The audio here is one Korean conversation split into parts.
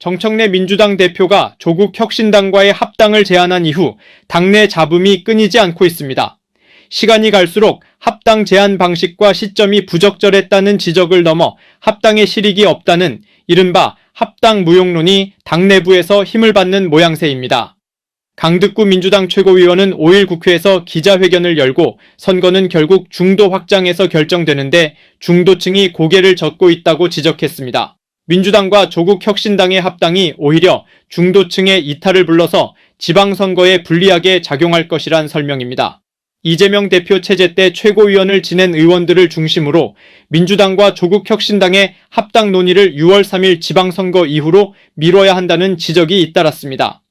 정청래 민주당 대표가 조국 혁신당과의 합당을 제안한 이후 당내 잡음이 끊이지 않고 있습니다. 시간이 갈수록 합당 제안 방식과 시점이 부적절했다는 지적을 넘어 합당의 실익이 없다는 이른바 합당 무용론이 당 내부에서 힘을 받는 모양새입니다. 강득구 민주당 최고위원은 5일 국회에서 기자회견을 열고 선거는 결국 중도 확장에서 결정되는데 중도층이 고개를 젓고 있다고 지적했습니다. 민주당과 조국 혁신당의 합당이 오히려 중도층의 이탈을 불러서 지방선거에 불리하게 작용할 것이란 설명입니다. 이재명 대표 체제 때 최고위원을 지낸 의원들을 중심으로 민주당과 조국 혁신당의 합당 논의를 6월 3일 지방선거 이후로 미뤄야 한다는 지적이 잇따랐습니다.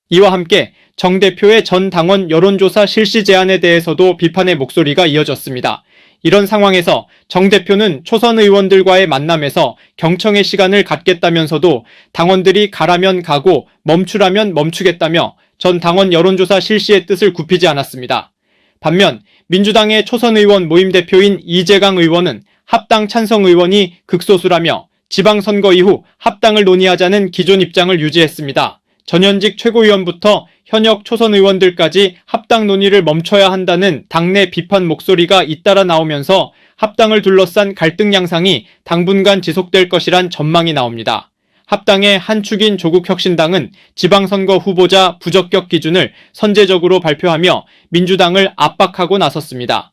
이와 함께 정 대표의 전 당원 여론조사 실시 제안에 대해서도 비판의 목소리가 이어졌습니다. 이런 상황에서 정 대표는 초선 의원들과의 만남에서 경청의 시간을 갖겠다면서도 당원들이 가라면 가고 멈추라면 멈추겠다며 전 당원 여론조사 실시의 뜻을 굽히지 않았습니다. 반면 민주당의 초선 의원 모임 대표인 이재강 의원은 합당 찬성 의원이 극소수라며 지방선거 이후 합당을 논의하자는 기존 입장을 유지했습니다. 전현직 최고위원부터 현역 초선 의원들까지 합당 논의를 멈춰야 한다는 당내 비판 목소리가 잇따라 나오면서 합당을 둘러싼 갈등 양상이 당분간 지속될 것이란 전망이 나옵니다. 합당의 한 축인 조국혁신당은 지방선거 후보자 부적격 기준을 선제적으로 발표하며 민주당을 압박하고 나섰습니다.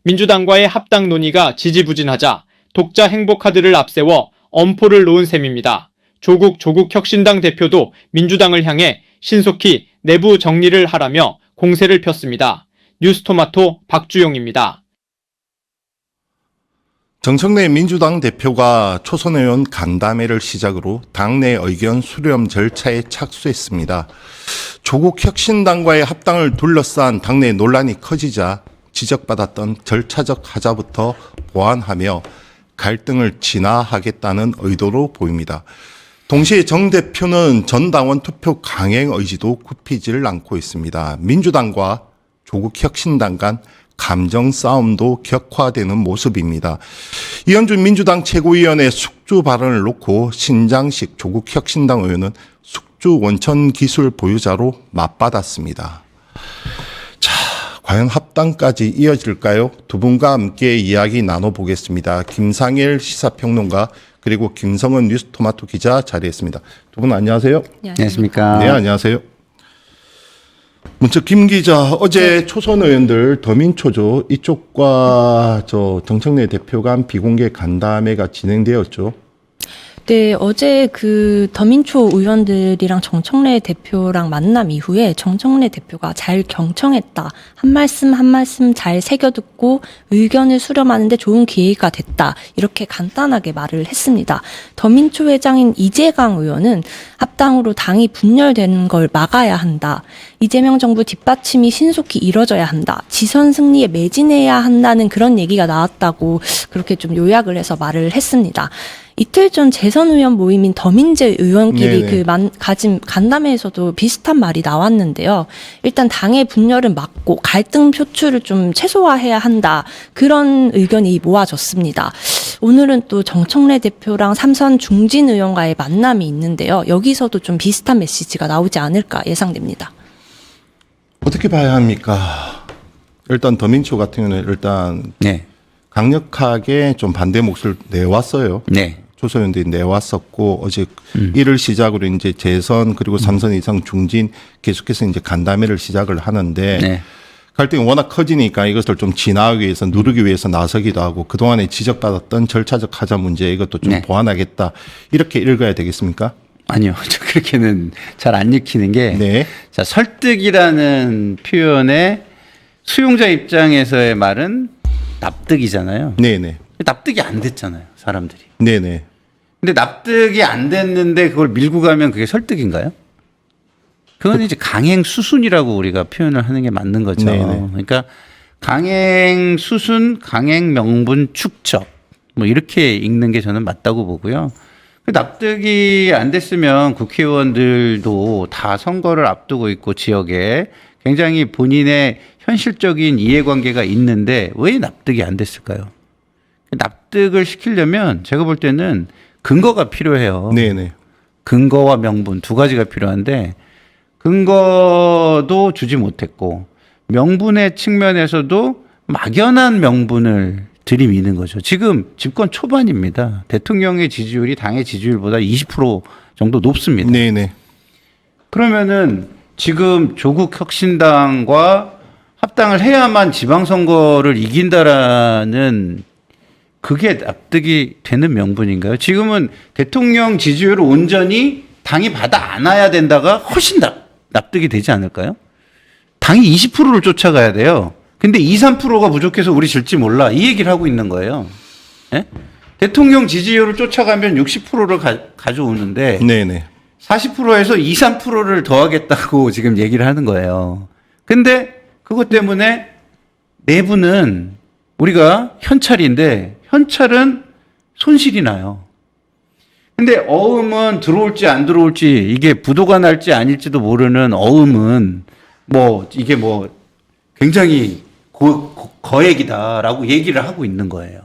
민주당과의 합당 논의가 지지부진하자 독자 행보카드를 앞세워 엄포를 놓은 셈입니다. 조국 혁신당 대표도 민주당을 향해 신속히 내부 정리를 하라며 공세를 폈습니다. 뉴스토마토 박주용입니다. 정청래 민주당 대표가 초선 의원 간담회를 시작으로 당내 의견 수렴 절차에 착수했습니다. 조국 혁신당과의 합당을 둘러싼 당내 논란이 커지자 지적받았던 절차적 하자부터 보완하며 갈등을 진화하겠다는 의도로 보입니다. 동시에 정 대표는 전 당원 투표 강행 의지도 굽히지를 않고 있습니다. 민주당과 조국 혁신당 간 감정 싸움도 격화되는 모습입니다. 이현준 민주당 최고위원의 숙주 발언을 놓고 신장식 조국 혁신당 의원은 숙주 원천 기술 보유자로 맞받았습니다. 자, 과연 합당까지 이어질까요? 두 분과 함께 이야기 나눠보겠습니다. 김상일 시사평론가 그리고 김성은 뉴스토마토 기자 자리했습니다. 두 분 안녕하세요. 안녕하십니까. 네, 안녕하세요. 먼저 김 기자, 어제 초선 의원들 더민초죠. 이쪽과 정청래 대표가 한 비공개 간담회가 진행되었죠. 네, 어제 그 더민초 의원들이랑 정청래 대표랑 만남 이후에 정청래 대표가 잘 경청했다. 한 말씀 잘 새겨듣고 의견을 수렴하는데 좋은 기회가 됐다. 이렇게 간단하게 말을 했습니다. 더민초 회장인 이재강 의원은 합당으로 당이 분열되는 걸 막아야 한다. 이재명 정부 뒷받침이 신속히 이뤄져야 한다. 지선 승리에 매진해야 한다는 그런 얘기가 나왔다고 그렇게 좀 요약을 해서 말을 했습니다. 이틀 전 재선 의원 모임인 더민재 의원끼리 가진 간담회에서도 비슷한 말이 나왔는데요. 일단 당의 분열을 막고 갈등 표출을 좀 최소화해야 한다. 그런 의견이 모아졌습니다. 오늘은 또 정청래 대표랑 삼선 중진 의원과의 만남이 있는데요. 여기서도 좀 비슷한 메시지가 나오지 않을까 예상됩니다. 어떻게 봐야 합니까? 일단 더민초 같은 경우는 일단 강력하게 좀 반대 목소리를 내왔어요. 네. 초선의원들이 내왔었고 어제 이를 시작으로 이제 재선 그리고 3선 이상 중진 계속해서 이제 간담회를 시작을 하는데 갈등이 워낙 커지니까 이것을 좀 진화하기 위해서 누르기 위해서 나서기도 하고 그동안에 지적받았던 절차적 하자 문제 이것도 좀 보완하겠다 이렇게 읽어야 되겠습니까? 아니요. 저 그렇게는 잘 안 읽히는 게 자, 설득이라는 표현의 수용자 입장에서의 말은 납득이잖아요. 네네. 납득이 안 됐잖아요. 사람들이. 네네. 근데 납득이 안 됐는데 그걸 밀고 가면 그게 설득인가요? 그건 이제 강행 수순이라고 우리가 표현을 하는 게 맞는 거죠. 네네. 그러니까 강행 수순, 강행 명분 축적 뭐 이렇게 읽는 게 저는 맞다고 보고요. 납득이 안 됐으면 국회의원들도 다 선거를 앞두고 있고 지역에 굉장히 본인의 현실적인 이해관계가 있는데 왜 납득이 안 됐을까요? 납득을 시키려면 제가 볼 때는 근거가 필요해요. 네네. 근거와 명분 두 가지가 필요한데 근거도 주지 못했고 명분의 측면에서도 막연한 명분을 들이미는 거죠. 지금 집권 초반입니다. 대통령의 지지율이 당의 지지율보다 20% 정도 높습니다. 네네. 그러면은 지금 조국 혁신당과 합당을 해야만 지방선거를 이긴다라는 그게 납득이 되는 명분인가요? 지금은 대통령 지지율을 온전히 당이 받아 안아야 된다가 훨씬 납득이 되지 않을까요? 당이 20%를 쫓아가야 돼요. 근데 2, 3%가 부족해서 우리 질지 몰라. 이 얘기를 하고 있는 거예요. 예? 대통령 지지율을 쫓아가면 60%를 가져오는데 네네. 40%에서 2, 3%를 더하겠다고 지금 얘기를 하는 거예요. 근데 그것 때문에 내부는 우리가 현찰인데 현찰은 손실이 나요. 근데 어음은 들어올지 안 들어올지 이게 부도가 날지 아닐지도 모르는 어음은 뭐 이게 뭐 굉장히 거액이다라고 얘기를 하고 있는 거예요.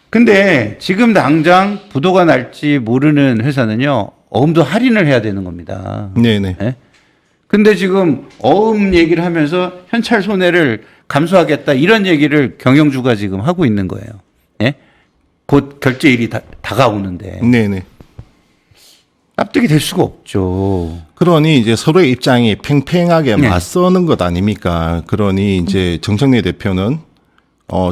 근데 지금 당장 부도가 날지 모르는 회사는요, 어음도 할인을 해야 되는 겁니다. 네네. 예? 근데 지금 어음 얘기를 하면서 현찰 손해를 감수하겠다 이런 얘기를 경영주가 지금 하고 있는 거예요. 예? 곧 결제일이 다가오는데 네네. 납득이 될 수가 없죠. 그러니 이제 서로의 입장이 팽팽하게 네. 맞서는 것 아닙니까? 그러니 이제 정청래 대표는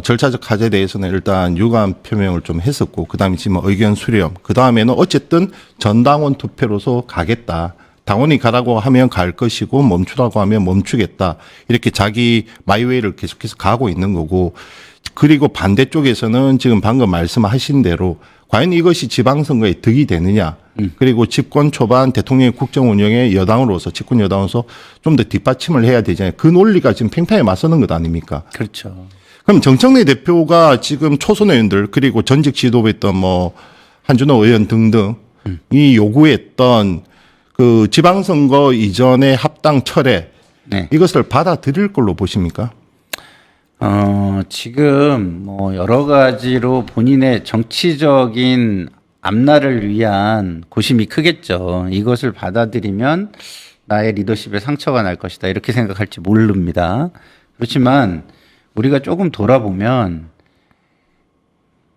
절차적 과제에 대해서는 일단 유감 표명을 좀 했었고, 그 다음에 지금 의견 수렴, 그 다음에는 어쨌든 전당원 투표로서 가겠다. 당원이 가라고 하면 갈 것이고 멈추라고 하면 멈추겠다. 이렇게 자기 마이웨이를 계속해서 가고 있는 거고, 그리고 반대쪽에서는 지금 방금 말씀하신 대로 과연 이것이 지방선거에 득이 되느냐. 그리고 집권 초반 대통령의 국정 운영에 여당으로서, 집권 여당으로서 좀 더 뒷받침을 해야 되잖아요. 그 논리가 지금 팽팽하게 맞서는 것 아닙니까? 그렇죠. 그럼 정청래 대표가 지금 초선 의원들, 그리고 전직 지도부였던 뭐 한준호 의원 등등이 요구했던 그 지방선거 이전의 합당 철회, 네. 이것을 받아들일 걸로 보십니까? 지금 뭐 여러 가지로 본인의 정치적인 앞날을 위한 고심이 크겠죠. 이것을 받아들이면 나의 리더십에 상처가 날 것이다. 이렇게 생각할지 모릅니다. 그렇지만 우리가 조금 돌아보면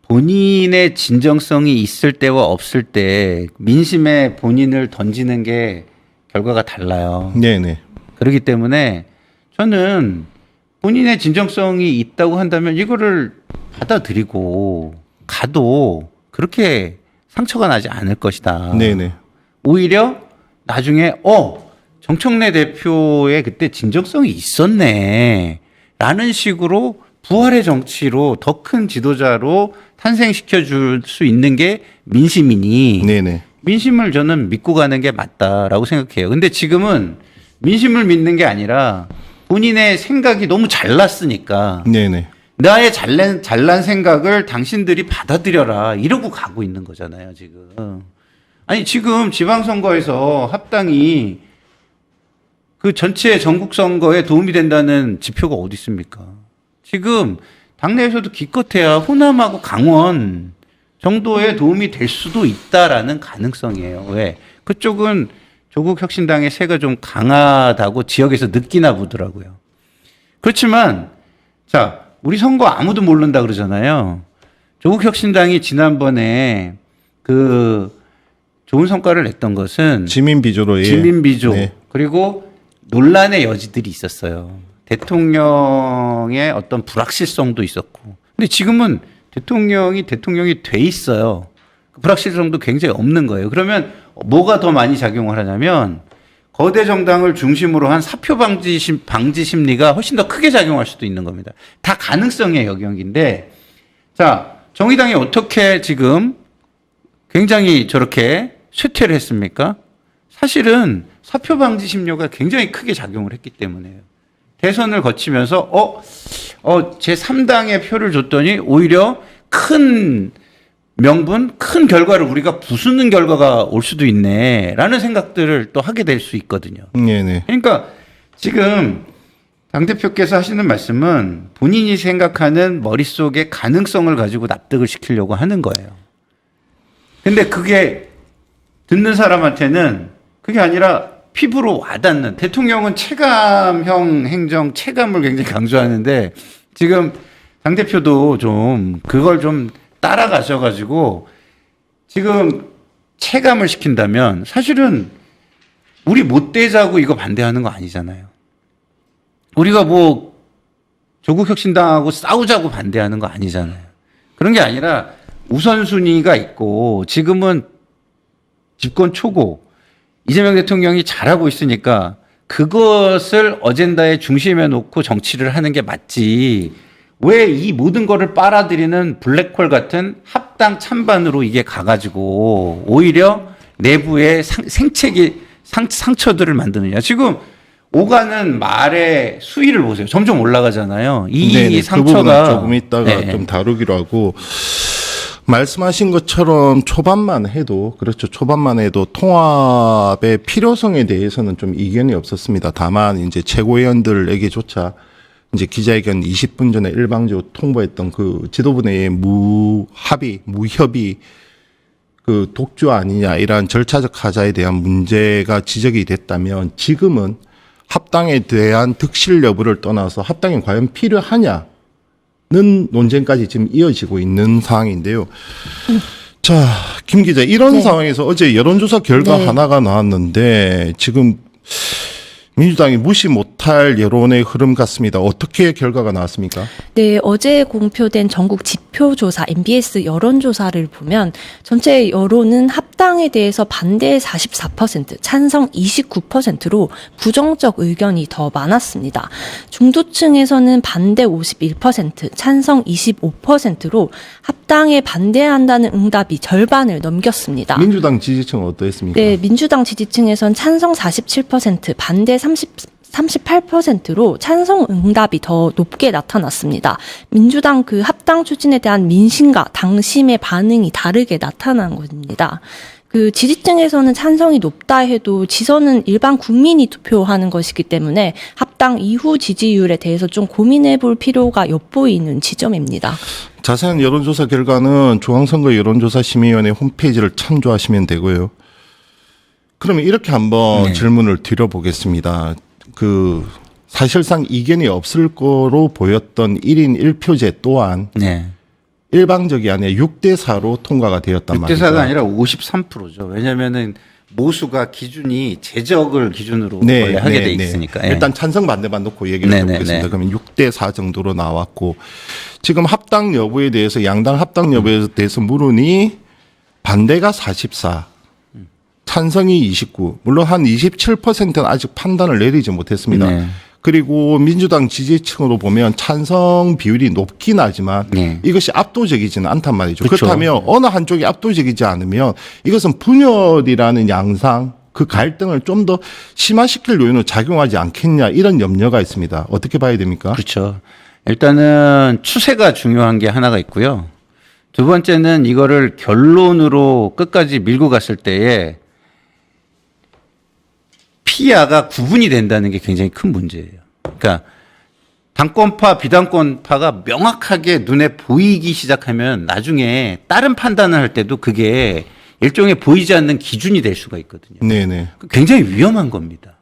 본인의 진정성이 있을 때와 없을 때 민심에 본인을 던지는 게 결과가 달라요. 네네. 그렇기 때문에 저는 본인의 진정성이 있다고 한다면 이거를 받아들이고 가도 그렇게 상처가 나지 않을 것이다. 네네. 오히려 나중에 정청래 대표의 그때 진정성이 있었네 라는 식으로 부활의 정치로 더 큰 지도자로 탄생시켜 줄 수 있는 게 민심이니 네네. 민심을 저는 믿고 가는 게 맞다라고 생각해요. 근데 지금은 민심을 믿는 게 아니라 본인의 생각이 너무 잘났으니까 네네. 나의 잘난 생각을 당신들이 받아들여라 이러고 가고 있는 거잖아요, 지금. 아니, 지금 지방선거에서 합당이 그 전체 전국 선거에 도움이 된다는 지표가 어디 있습니까? 지금 당내에서도 기껏해야 호남하고 강원 정도에 도움이 될 수도 있다라는 가능성이에요. 왜? 그쪽은 조국 혁신당의 세가 좀 강하다고 지역에서 느끼나 보더라고요. 그렇지만 자, 우리 선거 아무도 모른다 그러잖아요. 조국 혁신당이 지난번에 그 좋은 성과를 냈던 것은 지민비조로. 예. 지민비조 네. 그리고 논란의 여지들이 있었어요. 대통령의 어떤 불확실성도 있었고. 근데 지금은 대통령이 돼 있어요. 그 불확실성도 굉장히 없는 거예요. 그러면 뭐가 더 많이 작용을 하냐면 거대 정당을 중심으로 한 사표 방지 심리가 훨씬 더 크게 작용할 수도 있는 겁니다. 다 가능성의 영역인데, 자, 정의당이 어떻게 지금 굉장히 저렇게 쇠퇴를 했습니까? 사실은 사표 방지 심리가 굉장히 크게 작용을 했기 때문에요. 대선을 거치면서 제3당의 표를 줬더니 오히려 큰 명분, 큰 결과를 우리가 부수는 결과가 올 수도 있네라는 생각들을 또 하게 될 수 있거든요. 네네. 그러니까 지금 당대표께서 하시는 말씀은 본인이 생각하는 머릿속의 가능성을 가지고 납득을 시키려고 하는 거예요. 근데 그게 듣는 사람한테는 그게 아니라 피부로 와닿는, 대통령은 체감형 행정, 체감을 굉장히 강조하는데 지금 당 대표도 좀 그걸 좀 따라가셔가지고 지금 체감을 시킨다면 사실은 우리 못 되자고 이거 반대하는 거 아니잖아요. 우리가 뭐 조국 혁신당하고 싸우자고 반대하는 거 아니잖아요. 그런 게 아니라 우선순위가 있고 지금은 집권 초고 이재명 대통령이 잘하고 있으니까 그것을 어젠다의 중심에 놓고 정치를 하는 게 맞지. 왜 이 모든 거를 빨아들이는 블랙홀 같은 합당 찬반으로 이게 가가지고 오히려 내부의 상처들을 만드느냐. 지금 오가는 말의 수위를 보세요. 점점 올라가잖아요. 이 네네, 상처가. 그 부분은 조금 이따가 네. 좀 다루기로 하고, 말씀하신 것처럼 초반만 해도, 그렇죠. 초반만 해도 통합의 필요성에 대해서는 좀 이견이 없었습니다. 다만 이제 최고위원들에게조차 이제 기자회견 20분 전에 일방적으로 통보했던 그 지도부 내의 무협의 그 독주 아니냐, 이러한 절차적 하자에 대한 문제가 지적이 됐다면 지금은 합당에 대한 득실 여부를 떠나서 합당이 과연 필요하냐는 논쟁까지 지금 이어지고 있는 상황인데요. 자, 김 기자, 이런 네. 상황에서 어제 여론조사 결과 네. 하나가 나왔는데 지금 민주당이 무시 못할 여론의 흐름 같습니다. 어떻게 결과가 나왔습니까? 네, 어제 공표된 전국 지표조사 MBS 여론조사를 보면 전체 여론은 합당에 대해서 반대 44%, 찬성 29%로 부정적 의견이 더 많았습니다. 중도층에서는 반대 51%, 찬성 25%로 합당에 반대한다는 응답이 절반을 넘겼습니다. 민주당 지지층은 어떠했습니까? 네, 민주당 지지층에선 찬성 47%, 반대 38%로 찬성 응답이 더 높게 나타났습니다. 민주당 그 합당 추진에 대한 민심과 당심의 반응이 다르게 나타난 겁니다. 그 지지층에서는 찬성이 높다 해도 지선은 일반 국민이 투표하는 것이기 때문에 합당 이후 지지율에 대해서 좀 고민해 볼 필요가 엿보이는 지점입니다. 자세한 여론조사 결과는 중앙선거 여론조사심의위원회 홈페이지를 참조하시면 되고요. 그러면 이렇게 한번 질문을 드려보겠습니다. 그 사실상 이견이 없을 거로 보였던 1인 1표제 또한 네. 일방적이 아니라 6대4로 통과가 되었단 말이죠. 6대4가 아니라 53%죠. 왜냐면은 모수가 기준이 제적을 기준으로 네, 원래 하게 네, 돼 네. 있으니까. 예. 일단 찬성 반대만 놓고 얘기를 네, 해보겠습니다. 네, 네. 그러면 6대4 정도로 나왔고 지금 합당 여부에 대해서 양당 합당 여부에 대해서 물으니 반대가 44, 찬성이 29, 물론 한 27%는 아직 판단을 내리지 못했습니다. 네. 그리고 민주당 지지층으로 보면 찬성 비율이 높긴 하지만 네. 이것이 압도적이지는 않단 말이죠. 그렇죠. 그렇다면 어느 한쪽이 압도적이지 않으면 이것은 분열이라는 양상, 그 갈등을 좀 더 심화시킬 요인으로 작용하지 않겠냐, 이런 염려가 있습니다. 어떻게 봐야 됩니까? 그렇죠. 일단은 추세가 중요한 게 하나가 있고요. 두 번째는 이거를 결론으로 끝까지 밀고 갔을 때에 피아가 구분이 된다는 게 굉장히 큰 문제예요. 그러니까 당권파, 비당권파가 명확하게 눈에 보이기 시작하면 나중에 다른 판단을 할 때도 그게 일종의 보이지 않는 기준이 될 수가 있거든요. 네네. 굉장히 위험한 겁니다.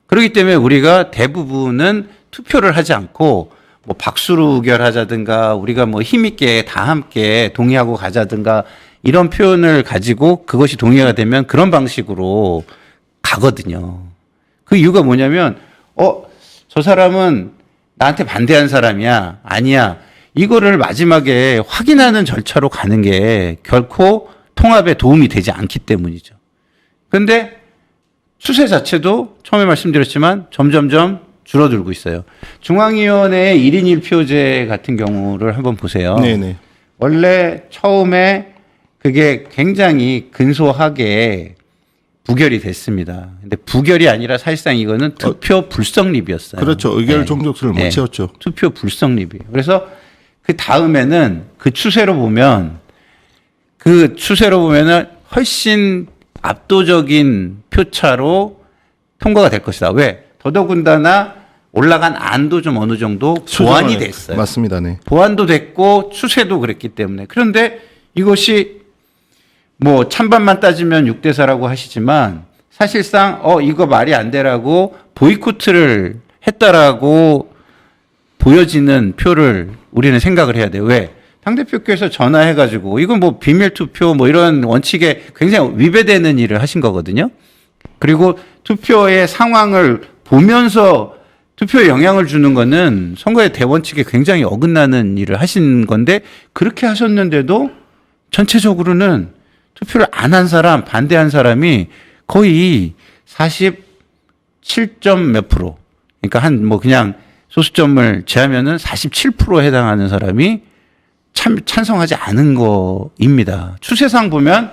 그렇기 때문에 우리가 대부분은 투표를 하지 않고 뭐 박수로 의결하자든가 우리가 뭐 힘있게 다 함께 동의하고 가자든가 이런 표현을 가지고 그것이 동의가 되면 그런 방식으로 가거든요. 그 이유가 뭐냐면 저 사람은 나한테 반대한 사람이야 아니야 이거를 마지막에 확인하는 절차로 가는 게 결코 통합에 도움이 되지 않기 때문이죠. 그런데 추세 자체도 처음에 말씀드렸지만 점점점 줄어들고 있어요. 중앙위원회 1인 1표제 같은 경우를 한번 보세요. 네네. 원래 처음에 그게 굉장히 근소하게 부결이 됐습니다. 근데 부결이 아니라 사실상 이거는 투표 불성립이었어요. 그렇죠. 의결 네. 종족수를 못 네. 채웠죠. 투표 불성립이에요. 그래서 그 다음에는 그 추세로 보면은 훨씬 압도적인 표차로 통과가 될 것이다. 왜? 더더군다나 올라간 안도 좀 어느 정도 보완이 됐어요. 맞습니다. 네. 보완도 됐고 추세도 그랬기 때문에. 그런데 이것이 뭐 찬반만 따지면 6대4라고 하시지만 사실상 이거 말이 안 되라고 보이콧을 했다라고 보여지는 표를 우리는 생각을 해야 돼요. 왜? 당대표께서 전화해가지고 이건 뭐 비밀 투표 뭐 이런 원칙에 굉장히 위배되는 일을 하신 거거든요. 그리고 투표의 상황을 보면서 투표에 영향을 주는 거는 선거의 대원칙에 굉장히 어긋나는 일을 하신 건데 그렇게 하셨는데도 전체적으로는 투표를 안 한 사람, 반대한 사람이 거의 47점 몇 프로. 그러니까 한 뭐 그냥 소수점을 제하면은 47%에 해당하는 사람이 찬성하지 않은 거입니다. 추세상 보면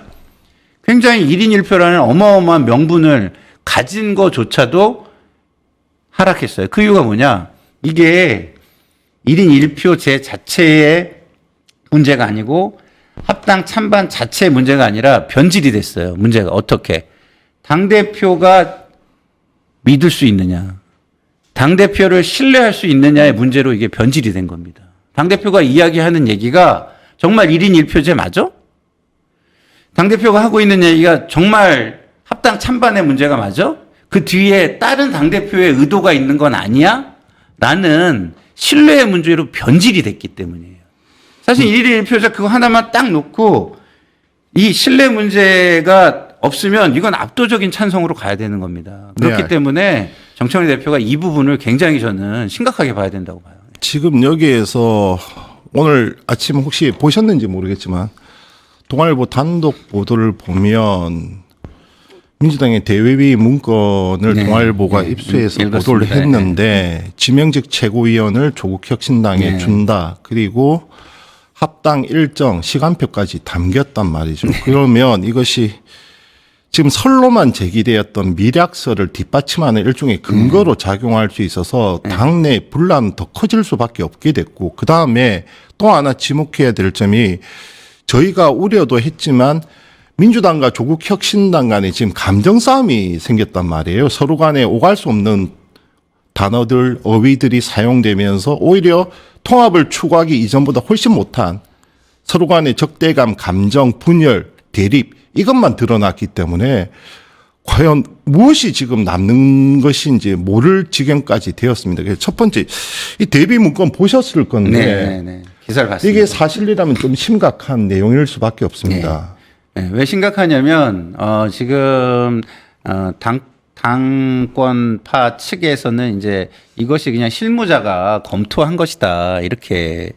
굉장히 1인 1표라는 어마어마한 명분을 가진 거조차도 하락했어요. 그 이유가 뭐냐? 이게 1인 1표 제 자체의 문제가 아니고 합당 찬반 자체의 문제가 아니라 변질이 됐어요. 문제가 어떻게? 당대표가 믿을 수 있느냐? 당대표를 신뢰할 수 있느냐의 문제로 이게 변질이 된 겁니다. 당대표가 이야기하는 얘기가 정말 1인 1표제 맞아? 당대표가 하고 있는 얘기가 정말 합당 찬반의 문제가 맞아? 그 뒤에 다른 당대표의 의도가 있는 건 아니야? 라는 신뢰의 문제로 변질이 됐기 때문이에요. 사실 1인 1표제 그거 하나만 딱 놓고 이 신뢰 문제가 없으면 이건 압도적인 찬성으로 가야 되는 겁니다. 그렇기 네. 때문에 정청래 대표가 이 부분을 굉장히 저는 심각하게 봐야 된다고 봐요. 지금 여기에서 오늘 아침 혹시 보셨는지 모르겠지만 동아일보 단독 보도를 보면 민주당의 대외비 문건을 네. 동아일보가 네. 입수해서 읽었습니다. 보도를 했는데 지명직 최고위원을 조국혁신당에 네. 준다. 그리고 합당 일정 시간표까지 담겼단 말이죠. 그러면 이것이 지금 설로만 제기되었던 미략설을 뒷받침하는 일종의 근거로 작용할 수 있어서 당내 분란은 더 커질 수밖에 없게 됐고 그다음에 또 하나 지목해야 될 점이 저희가 우려도 했지만 민주당과 조국혁신당 간에 지금 감정 싸움이 생겼단 말이에요. 서로 간에 오갈 수 없는 단어들, 어휘들이 사용되면서 오히려 통합을 추구하기 이전보다 훨씬 못한 서로 간의 적대감, 감정, 분열, 대립 이것만 드러났기 때문에 과연 무엇이 지금 남는 것인지 모를 지경까지 되었습니다. 그래서 첫 번째 이 대비 문건 보셨을 건데 네. 기사를 봤습니다. 이게 사실이라면 좀 심각한 내용일 수밖에 없습니다. 네, 왜 심각하냐면 지금 당권파 측에서는 이제 이것이 그냥 실무자가 검토한 것이다 이렇게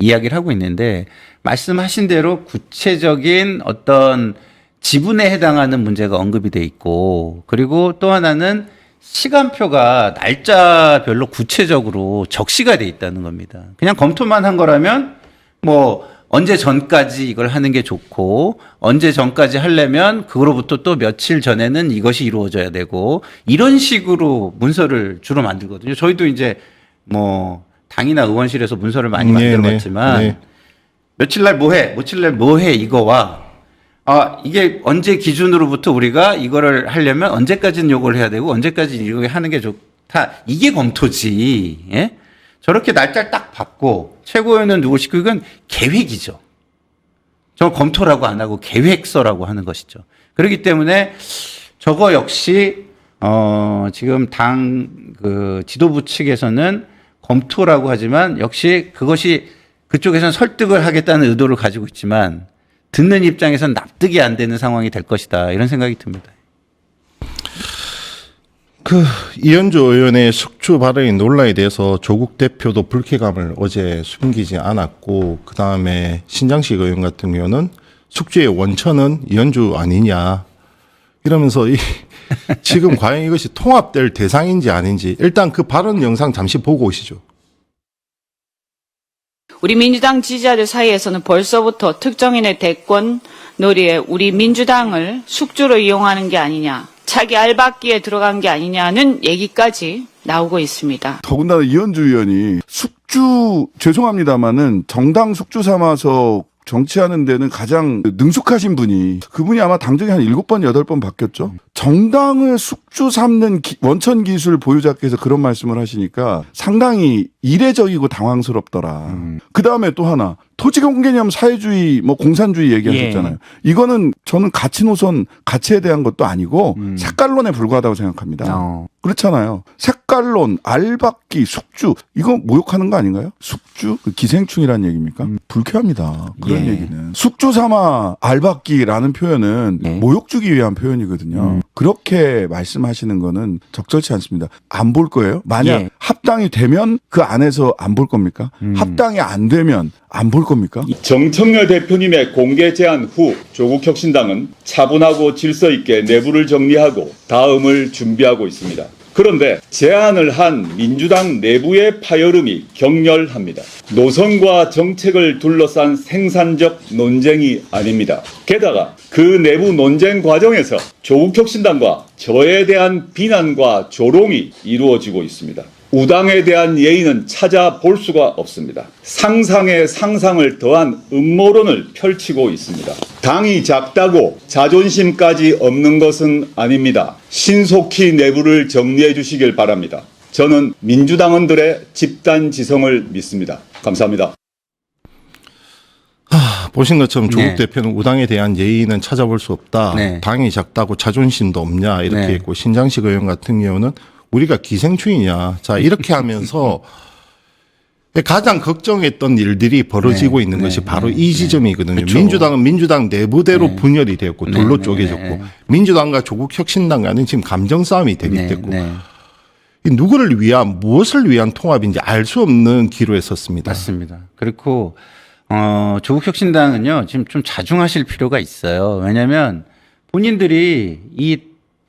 이야기를 하고 있는데 말씀하신 대로 구체적인 어떤 지분에 해당하는 문제가 언급이 돼 있고 그리고 또 하나는 시간표가 날짜별로 구체적으로 적시가 돼 있다는 겁니다. 그냥 검토만 한 거라면 뭐 언제 전까지 이걸 하는 게 좋고 언제 전까지 하려면 그로부터 또 며칠 전에는 이것이 이루어져야 되고 이런 식으로 문서를 주로 만들거든요. 저희도 이제 뭐 당이나 의원실에서 문서를 많이 만들어봤지만 네. 며칠 날 뭐해, 며칠 날 뭐해 이거와 이게 언제 기준으로부터 우리가 이거를 하려면 언제까지는 요걸 해야 되고 언제까지 이거 하는 게 좋다. 이게 검토지. 예? 저렇게 날짜를 딱 받고 최고위원은 누구시고 이건 계획이죠. 저 검토라고 안 하고 계획서라고 하는 것이죠. 그렇기 때문에 저거 역시 지금 당 그 지도부 측에서는 검토라고 하지만 역시 그것이 그쪽에서는 설득을 하겠다는 의도를 가지고 있지만 듣는 입장에서는 납득이 안 되는 상황이 될 것이다. 이런 생각이 듭니다. 이현주 의원의 숙주 발언의 논란에 대해서 조국 대표도 불쾌감을 어제 숨기지 않았고 그다음에 신장식 의원 같은 경우는 숙주의 원천은 이현주 아니냐 이러면서 지금 과연 이것이 통합될 대상인지 아닌지 일단 그 발언 영상 잠시 보고 오시죠. 우리 민주당 지지자들 사이에서는 벌써부터 특정인의 대권 놀이에 우리 민주당을 숙주로 이용하는 게 아니냐, 차기 알박기에 들어간 게 아니냐는 얘기까지 나오고 있습니다. 더군다나 이현주 의원이 죄송합니다마는 정당 숙주 삼아서 정치하는 데는 가장 능숙하신 분이 그분이 아마 당정이 한 7번, 8번 바뀌었죠. 정당을 숙주 삼는 원천 기술 보유자께서 그런 말씀을 하시니까 상당히 이례적이고 당황스럽더라. 그다음에 또 하나 토지공 개념 사회주의 뭐 공산주의 얘기하셨잖아요. 이거는 저는 가치 노선 가치에 대한 것도 아니고 색깔론에 불과하다고 생각합니다. 그렇잖아요. 색깔론, 알박기, 숙주 이거 모욕하는 거 아닌가요? 숙주? 기생충이라는 얘기입니까? 불쾌합니다. 그런 얘기는. 숙주 삼아 알박기라는 표현은 모욕 주기 위한 표현이거든요. 그렇게 말씀하시는 거는 적절치 않습니다. 안 볼 거예요? 만약 합당이 되면 그 안에서 안 볼 겁니까? 합당이 안 되면 안 볼 겁니까? 정청래 대표님의 공개 제안 후 조국혁신당은 차분하고 질서 있게 내부를 정리하고 다음을 준비하고 있습니다. 그런데 제안을 한 민주당 내부의 파열음이 격렬합니다. 노선과 정책을 둘러싼 생산적 논쟁이 아닙니다. 게다가 그 내부 논쟁 과정에서 조국혁신당과 저에 대한 비난과 조롱이 이루어지고 있습니다. 우당에 대한 예의는 찾아볼 수가 없습니다. 상상에 상상을 더한 음모론을 펼치고 있습니다. 당이 작다고 자존심까지 없는 것은 아닙니다. 신속히 내부를 정리해 주시길 바랍니다. 저는 민주당원들의 집단 지성을 믿습니다. 감사합니다. 보신 것처럼 조국 네. 대표는 우당에 대한 예의는 찾아볼 수 없다. 네. 당이 작다고 자존심도 없냐 이렇게 네. 했고 신장식 의원 같은 경우는 우리가 기생충이냐. 자 이렇게 하면서 가장 걱정했던 일들이 벌어지고 있는 것이 바로 이 지점이거든요. 그렇죠. 민주당은 민주당 내부대로 분열이 되었고 돌로 쪼개졌고 민주당과 조국혁신당 간은 지금 감정 싸움이 대립됐고 이 누구를 위한 무엇을 위한 통합인지 알 수 없는 기로에 섰습니다. 맞습니다. 그리고 조국혁신당은요 지금 좀 자중하실 필요가 있어요. 왜냐하면 본인들이 이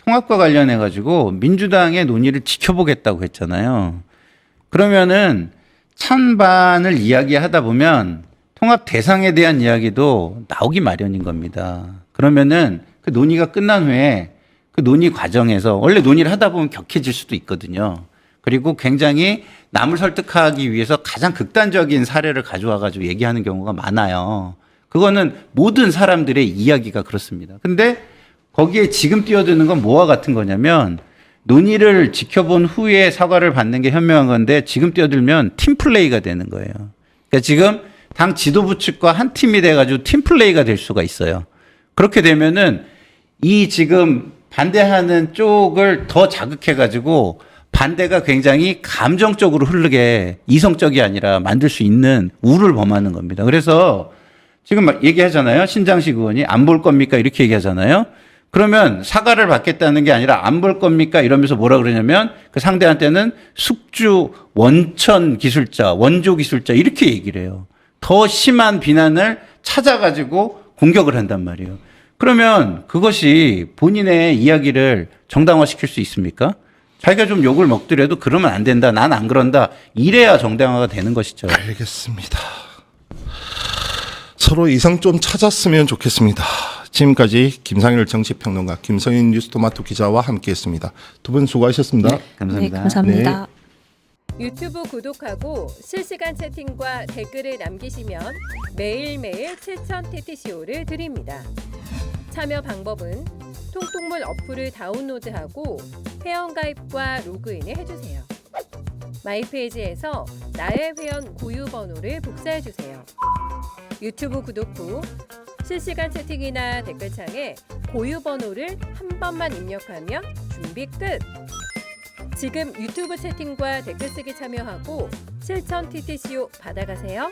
통합과 관련해 가지고 민주당의 논의를 지켜보겠다고 했잖아요. 그러면은 찬반을 이야기하다 보면 통합 대상에 대한 이야기도 나오기 마련인 겁니다. 그러면은 그 논의가 끝난 후에 그 논의 과정에서 원래 논의를 하다 보면 격해질 수도 있거든요. 그리고 굉장히 남을 설득하기 위해서 가장 극단적인 사례를 가져와 가지고 얘기하는 경우가 많아요. 그거는 모든 사람들의 이야기가 그렇습니다. 근데 거기에 지금 뛰어드는 건 뭐와 같은 거냐면 논의를 지켜본 후에 사과를 받는 게 현명한 건데 지금 뛰어들면 팀플레이가 되는 거예요. 그러니까 지금 당 지도부 측과 한 팀이 돼가지고 팀플레이가 될 수가 있어요. 그렇게 되면은 이 지금 반대하는 쪽을 더 자극해가지고 반대가 굉장히 감정적으로 흐르게 이성적이 아니라 만들 수 있는 우를 범하는 겁니다. 그래서 지금 막 얘기하잖아요. 신장식 의원이 안 볼 겁니까? 이렇게 얘기하잖아요. 그러면 사과를 받겠다는 게 아니라 안 볼 겁니까? 이러면서 뭐라 그러냐면 그 상대한테는 숙주, 원천 기술자, 원조 기술자 이렇게 얘기를 해요. 더 심한 비난을 찾아가지고 공격을 한단 말이에요. 그러면 그것이 본인의 이야기를 정당화시킬 수 있습니까? 자기가 좀 욕을 먹더라도 그러면 안 된다. 난 안 그런다. 이래야 정당화가 되는 것이죠. 알겠습니다. 서로 이성 좀 찾았으면 좋겠습니다. 지금까지 김상일 정치평론가 김성인 뉴스토마토 기자와 함께했습니다. 두 분 수고하셨습니다. 감사합니다. 네, 감사합니다. 유튜브 구독하고 실시간 채팅과 댓글을 남기시면 매일매일 실천 TTCO를 드립니다. 참여 방법은 통통물 어플을 다운로드하고 회원가입과 로그인을 해주세요. 마이페이지에서 나의 회원 고유 번호를 복사해주세요. 유튜브 구독 후 실시간 채팅이나 댓글창에 고유 번호를 한 번만 입력하면 준비 끝! 지금 유튜브 채팅과 댓글 쓰기 참여하고 실천 TTCO 받아가세요.